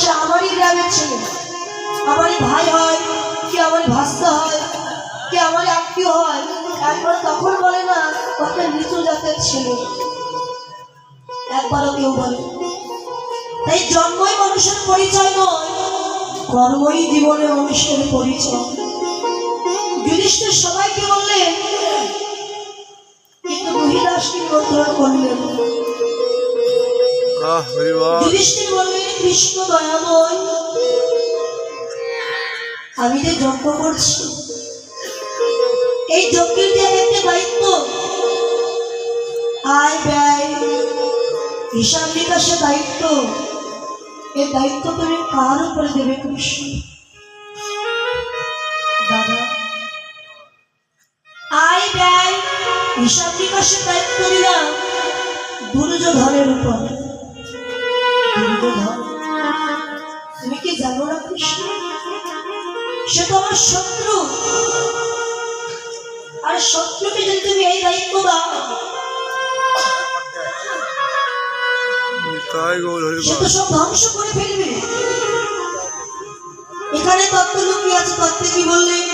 সে আমারই গ্রামের ছেলে, আমারই ভাই হয়, কি আমার ভাস্তা হয়, কি আমার আত্মীয় হয়, একবার তখন বলে না একটা নিচু জাতের ছেলে, একবারও কেউ বলে। তাই জন্মই মানুষের পরিচয় নয়, কর্মই জীবনে মানুষের পরিচয়। যুধিষ্ঠির সবাইকে বললেন, কিন্তু মহিলাকে নিমন্ত্রণ করলেন। যুধিষ্ঠির বললেন, কৃষ্ণ দয়াময়, আমি যে যজ্ঞ করছি, এই যজ্ঞের যে একটা দায়িত্ব, আয় ব্যয় হিসাব নিকাশের দায়িত্ব, এই দায়িত্ব তুমি কার উপরে দেবে কৃষ্ণ? দাদা, আয় ব্যয় হিসাব নিকাশের দায়িত্ব দিলাম দুর্যোধনের উপর। দুর্যোধন, তুমি কি জানো না কৃষ্ণ, সে তো আমার শত্রু, আর শত্রুকে যদি তুমি এই দায়িত্ব দাও, সে তো সব ধ্বংস করে ফেলবে। এখানে তত্ত্ব লুকিয়ে আছে। তত্ত্বে কি বললেন?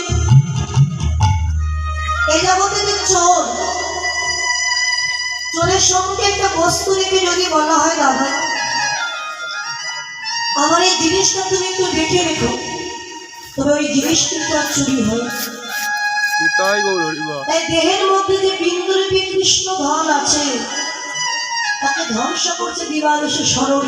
এই জগতে যে চোর, চোরের সম্মুখে একটা বস্তু রেখে যদি বলা হয়, দাদা আমার এই জিনিসটা তুমি একটু দেখে রেখো, তবে ওই জিনিস কিন্তু আর চুরি হয়। তাই দেহের মধ্যে যে বিন্দুরূপী কৃষ্ণ ধন আছে, তাকে ধ্বংস করছে দিবানিশি স্মরণ।